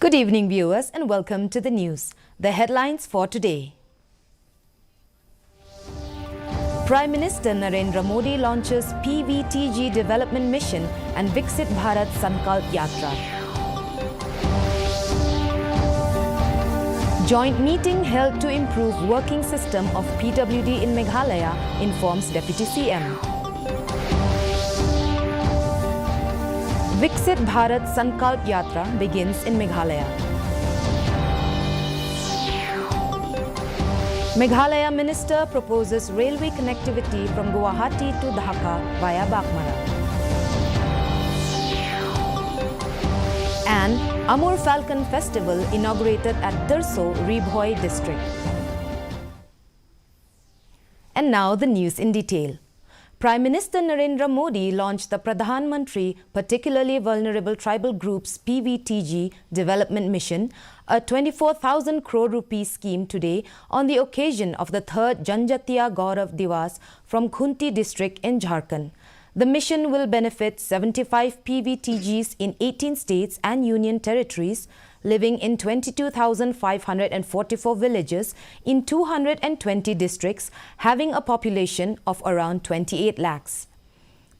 Good evening, viewers, and welcome to the news. The headlines for today. Prime Minister Narendra Modi launches PVTG development mission and Viksit Bharat Sankalp Yatra. Joint meeting held to improve working system of PWD in Meghalaya, informs Deputy CM. Viksit Bharat Sankalp Yatra begins in Meghalaya. Meghalaya Minister proposes railway connectivity from Guwahati to Dhaka via Bakmara. And Amur Falcon Festival inaugurated at Tirso, Ribhoi district. And now the news in detail. Prime Minister Narendra Modi launched the Pradhan Mantri Particularly Vulnerable Tribal Groups PVTG Development Mission, a 24,000 crore rupee scheme today on the occasion of the 3rd Janjatiya Gaurav Divas from Khunti district in Jharkhand. The mission will benefit 75 PVTGs in 18 states and union territories, living in 22,544 villages in 220 districts, having a population of around 28 lakhs.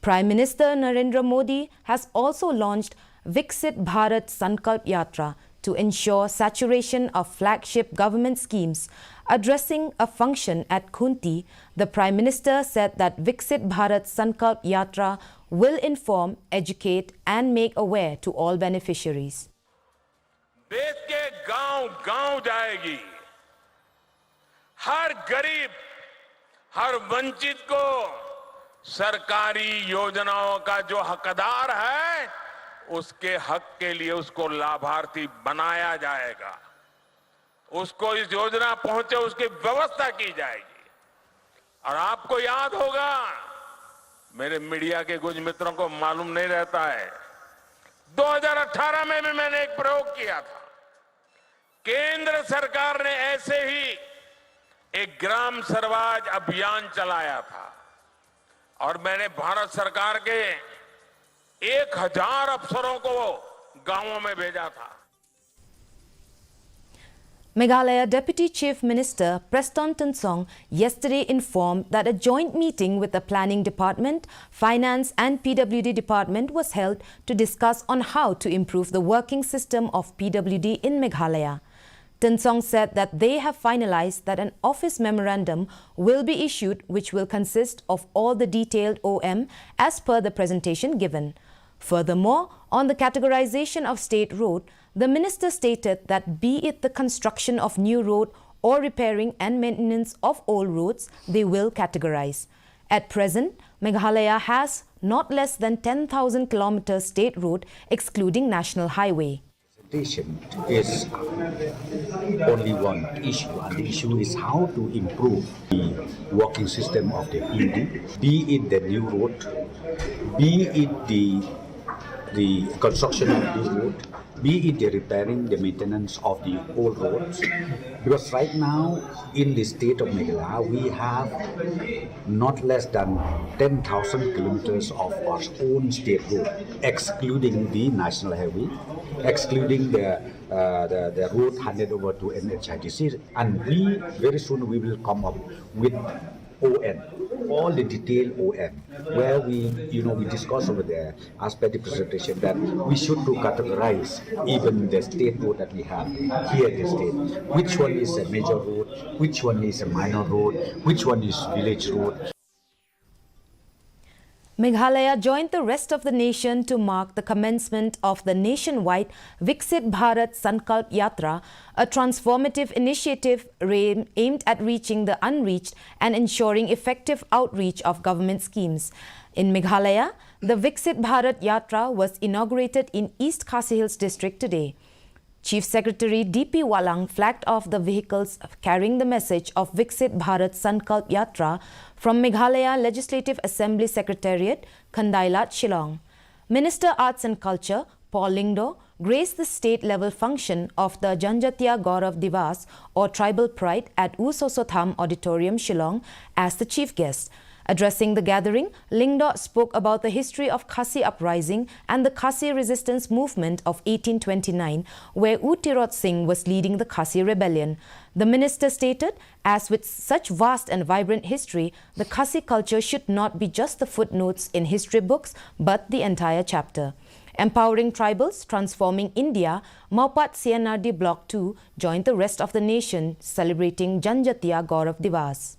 Prime Minister Narendra Modi has also launched Viksit Bharat Sankalp Yatra to ensure saturation of flagship government schemes. Addressing a function at Khunti, the Prime Minister said that Viksit Bharat Sankalp Yatra will inform, educate and make aware to all beneficiaries. देश के गांव-गांव जाएगी। हर गरीब, हर वंचित को सरकारी योजनाओं का जो हकदार है, उसके हक के लिए उसको लाभार्थी बनाया जाएगा। उसको इस योजना पहुंचे उसकी व्यवस्था की जाएगी। और आपको याद होगा, मेरे मीडिया के कुछ मित्रों को मालूम नहीं रहता है, 2018 में भी मैंने एक प्रयोग किया था। केंद्र सरकार ने ऐसे ही एक ग्राम स्वराज अभियान चलाया था और मैंने भारत सरकार के 1000 अफसरों को गांवों में भेजा था। Meghalaya Deputy Chief Minister Preston Tonsong yesterday informed that a joint meeting with the Planning Department, Finance and PWD Department was held to discuss on how to improve the working system of PWD in Meghalaya. Tonsong said that they have finalized that an office memorandum will be issued which will consist of all the detailed OM as per the presentation given. Furthermore, on the categorization of state road, the minister stated that be it the construction of new road or repairing and maintenance of old roads, they will categorize. At present, Meghalaya has not less than 10,000 kilometers state road excluding national highway. Is only one issue, and the issue is how to improve the working system of the PUD, be it the new road, be it the construction of the new road, be it the repairing, the maintenance of the old roads. Because right now, in the state of Meghalaya, we have not less than 10,000 kilometers of our own state road, excluding the national highway, excluding the road handed over to NHITC. And very soon we will come up with ON, all the detailed ON, where we discuss over there as per the presentation that we should to categorize even the state road that we have here in the state. Which one is a major road, which one is a minor road, which one is village road. Meghalaya joined the rest of the nation to mark the commencement of the nationwide Viksit Bharat Sankalp Yatra, a transformative initiative aimed at reaching the unreached and ensuring effective outreach of government schemes. In Meghalaya, the Viksit Bharat Yatra was inaugurated in East Khasi Hills district today. Chief Secretary D.P. Walang flagged off the vehicles carrying the message of Viksit Bharat Sankalp Yatra from Meghalaya Legislative Assembly Secretariat, Khandailat, Shillong. Minister Arts and Culture, Paul Lyngdoh, graced the state-level function of the Janjatiya Gaurav Divas or Tribal Pride at U Sosotham Auditorium, Shillong as the chief guest. Addressing the gathering, Lingdo spoke about the history of Khasi uprising and the Khasi resistance movement of 1829, where U Tirot Singh was leading the Khasi rebellion. The minister stated, as with such vast and vibrant history, the Khasi culture should not be just the footnotes in history books, but the entire chapter. Empowering Tribals, Transforming India, Maupat CNRD Block 2 joined the rest of the nation celebrating Janjatiya Gaurav Divas.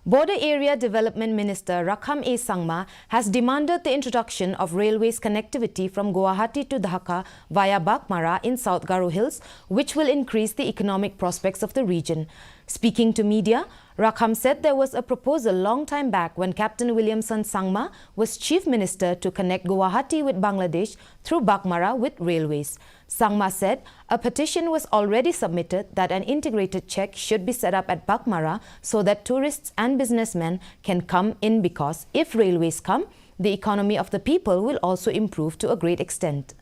Border Area Development Minister Rakham A. Sangma has demanded the introduction of railways connectivity from Guwahati to Dhaka via Bakmara in South Garo Hills, which will increase the economic prospects of the region. Speaking to media, Rakham said there was a proposal long time back when Captain Williamson Sangma was Chief Minister to connect Guwahati with Bangladesh through Bakmara with railways. Sangma said a petition was already submitted that an integrated check should be set up at Bakmara so that tourists and businessmen can come in, because if railways come, the economy of the people will also improve to a great extent.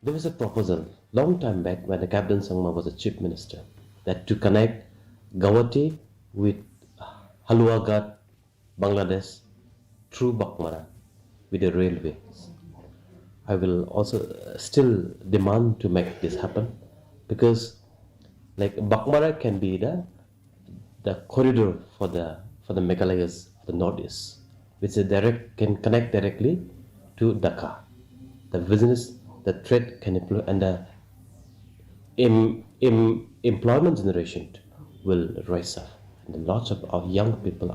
There was a proposal long time back when the Captain Sangma was a Chief Minister that to connect Guwahati with Haluagat, Bangladesh through Bakmara with the railways. I will also still demand to make this happen, because like Bakmara can be the corridor for the Meghalayas of the northeast, which is can connect directly to Dhaka. The business, the trade can employ, and the employment generation will rise up, and lots of young people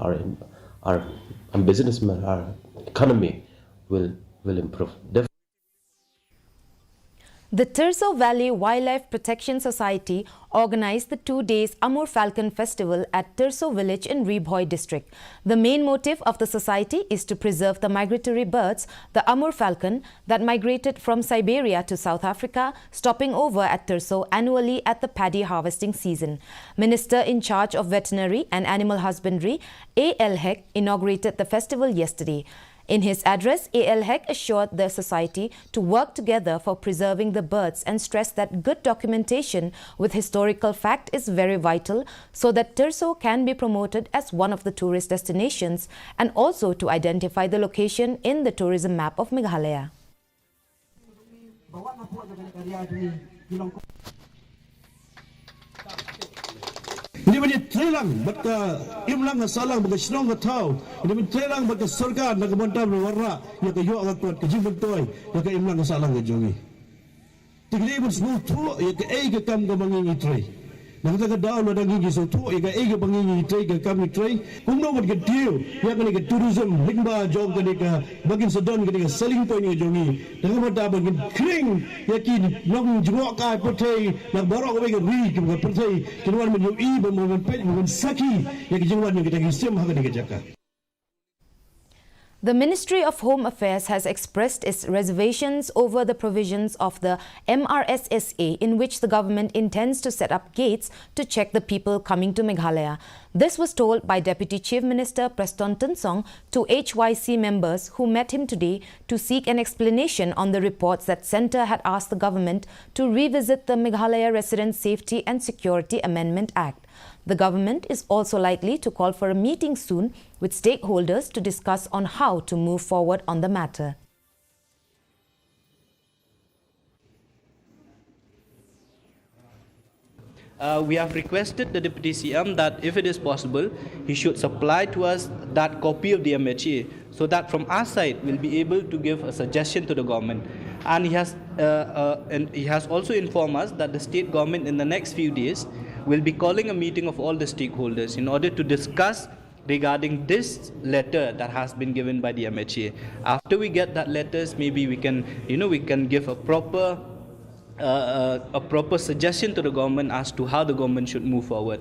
and businessmen, our economy will improve. The Tirso Valley Wildlife Protection Society organized the 2 days Amur Falcon Festival at Tirso village in Rebhoy district. The main motive of the society is to preserve the migratory birds, the Amur falcon, that migrated from Siberia to South Africa, stopping over at Tirso annually at the paddy harvesting season. Minister in charge of Veterinary and Animal Husbandry, A.L. Heck, inaugurated the festival yesterday. In his address, A.L. Heck assured the society to work together for preserving the birds and stressed that good documentation with historical fact is very vital so that Tirso can be promoted as one of the tourist destinations and also to identify the location in the tourism map of Meghalaya. Ini menjadi terang bagi imlang salang bagi senang ketau. Ini menjadi terang bagi surga nak mentam warna yang kaya agak kuat kejibat toy yang kaya imlang salang kejongi. Tinggi pun semua tu yang kaya kekam kemangi tray. Nak kita kedau lo dangi kisah tu yang kaya kemangi tray kekam tray. Kumno bagi deal yang kaya tourism lingba jom kaya bagi sedon kaya selling point kejongi. Dengan mata bagi kering yakin long jengok kai putih nak barok bagi ri kaya putih keluar menyui bermomen pet momen saki yang kejongan yang kita kisah hak kaya jaka. The Ministry of Home Affairs has expressed its reservations over the provisions of the MRSSA in which the government intends to set up gates to check the people coming to Meghalaya. This was told by Deputy Chief Minister Preston Tunsong to HYC members who met him today to seek an explanation on the reports that Centre had asked the government to revisit the Meghalaya Resident Safety and Security Amendment Act. The government is also likely to call for a meeting soon with stakeholders to discuss on how to move forward on the matter. We have requested the Deputy CM that if it is possible, he should supply to us that copy of the MHA so that from our side we'll be able to give a suggestion to the government. And he has also informed us that the state government in the next few days will be calling a meeting of all the stakeholders in order to discuss regarding this letter that has been given by the MHA. After we get that letters, maybe we can give a proper suggestion to the government as to how the government should move forward.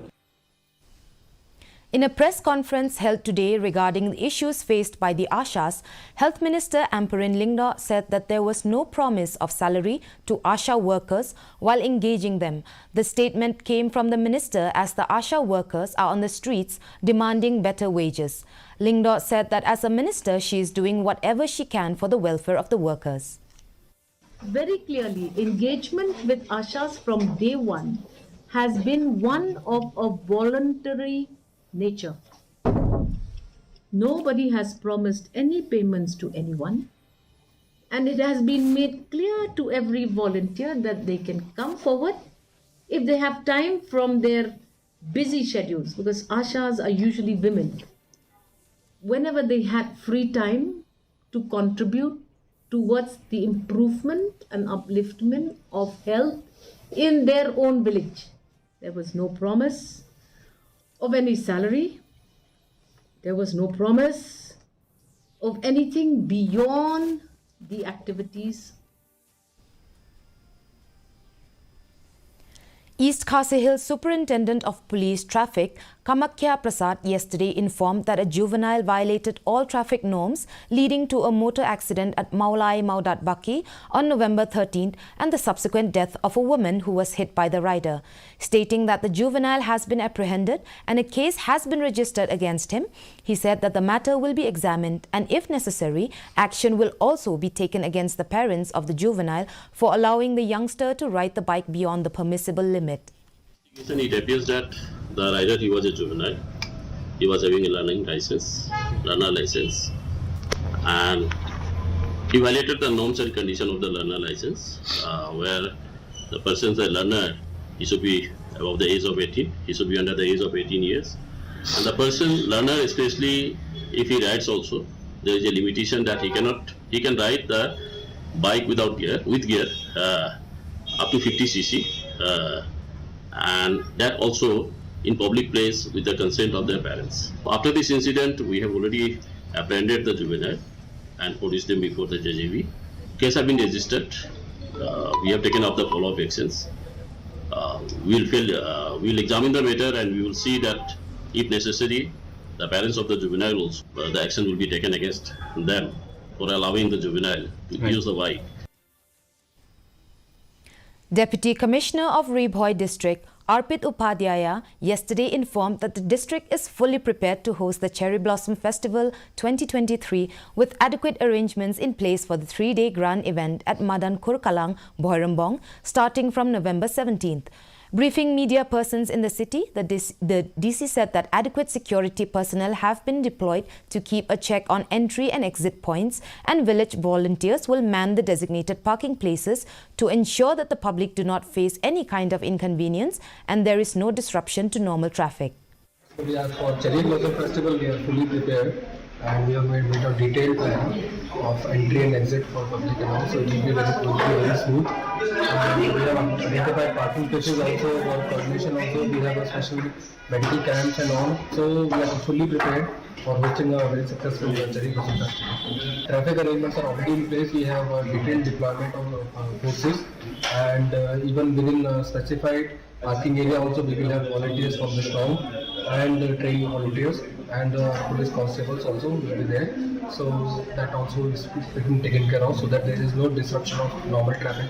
In a press conference held today regarding the issues faced by the Ashas, Health Minister Amperin Lingdo said that there was no promise of salary to Asha workers while engaging them. The statement came from the minister as the Asha workers are on the streets demanding better wages. Lingdo said that as a minister, she is doing whatever she can for the welfare of the workers. Very clearly, engagement with Ashas from day one has been one of a voluntary nature. Nobody has promised any payments to anyone, and it has been made clear to every volunteer that they can come forward if they have time from their busy schedules, because ashas are usually women. Whenever they had free time to contribute towards the improvement and upliftment of health in their own village. There was no promise of any salary. There was no promise of anything beyond the activities. East Khasi Hills Superintendent of Police Traffic Kamakya Prasad yesterday informed that a juvenile violated all traffic norms leading to a motor accident at Maulai Maudat Baki on November 13th and the subsequent death of a woman who was hit by the rider. Stating that the juvenile has been apprehended and a case has been registered against him, he said that the matter will be examined and if necessary, action will also be taken against the parents of the juvenile for allowing the youngster to ride the bike beyond the permissible limit. It appears that the rider, he was a juvenile. He was having a learner license, and he violated the norms and conditions of the learner license, where the person, the learner, he should be above the age of 18. He should be under the age of 18 years. And the person, learner, especially if he rides also, there is a limitation that he can ride the bike without gear, with gear, up to 50 cc. And that also in public place with the consent of their parents. After this incident, we have already apprehended the juvenile and produced them before the JJV. Case have been registered. We have taken up the follow-up actions. We'll examine the matter and we will see that if necessary, the parents of the juvenile also, the action will be taken against them for allowing the juvenile to use the bike. Deputy Commissioner of Rebhoi District, Arpit Upadhyaya, yesterday informed that the district is fully prepared to host the Cherry Blossom Festival 2023 with adequate arrangements in place for the 3-day grand event at Madan Kurkalang, Bhoirambong, starting from November 17th. Briefing media persons in the city, the DC said that adequate security personnel have been deployed to keep a check on entry and exit points, and village volunteers will man the designated parking places to ensure that the public do not face any kind of inconvenience and there is no disruption to normal traffic. We are for Cherry Blossom Festival, we are fully prepared and we have made a detailed plan of entry and exit for public and also it will be very smooth. And we have identified parking places also for coordination also. We have a special medical camps and all. So we are fully prepared for hosting a very successful Cherry Blossom Festival. Traffic arrangements are already in place. We have a detailed deployment of forces and even within a specified parking area also we will have volunteers from the town and trained volunteers and police constables also will be there. So that also is being taken care of so that there is no disruption of normal traffic.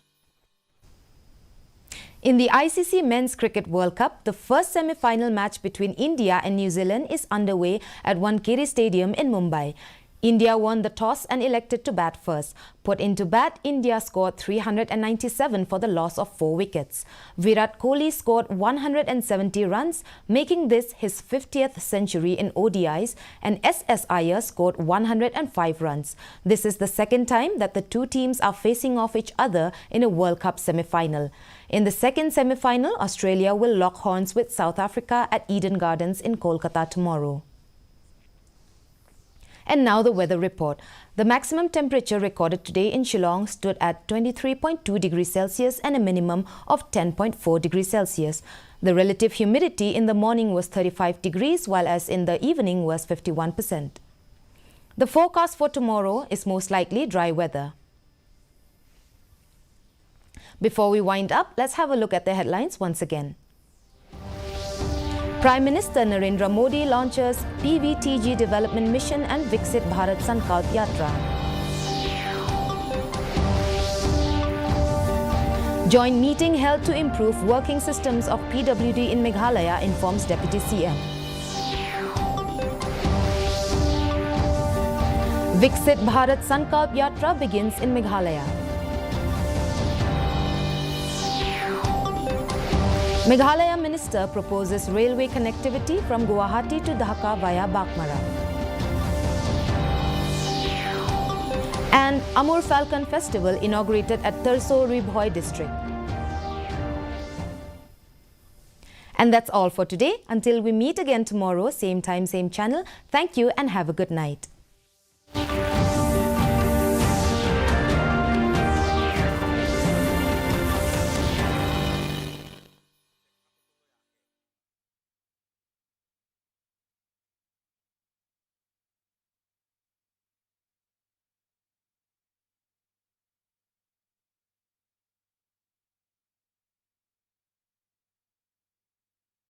In the ICC Men's Cricket World Cup, the first semi-final match between India and New Zealand is underway at Wankhede Stadium in Mumbai. India won the toss and elected to bat first. Put into bat, India scored 397 for the loss of 4 wickets. Virat Kohli scored 170 runs, making this his 50th century in ODIs, and SS Iyer scored 105 runs. This is the second time that the two teams are facing off each other in a World Cup semi-final. In the second semi-final, Australia will lock horns with South Africa at Eden Gardens in Kolkata tomorrow. And now the weather report. The maximum temperature recorded today in Shillong stood at 23.2 degrees Celsius and a minimum of 10.4 degrees Celsius. The relative humidity in the morning was 35 degrees, while as in the evening was 51%. The forecast for tomorrow is most likely dry weather. Before we wind up, let's have a look at the headlines once again. Prime Minister Narendra Modi launches PVTG Development Mission and Viksit Bharat Sankalp Yatra. Joint meeting held to improve working systems of PWD in Meghalaya, informs Deputy CM. Viksit Bharat Sankalp Yatra begins in Meghalaya. Meghalaya Minister proposes railway connectivity from Guwahati to Dhaka via Bakmara. And Amur Falcon Festival inaugurated at Terso Ribhoi district. And that's all for today. Until we meet again tomorrow, same time, same channel. Thank you and have a good night.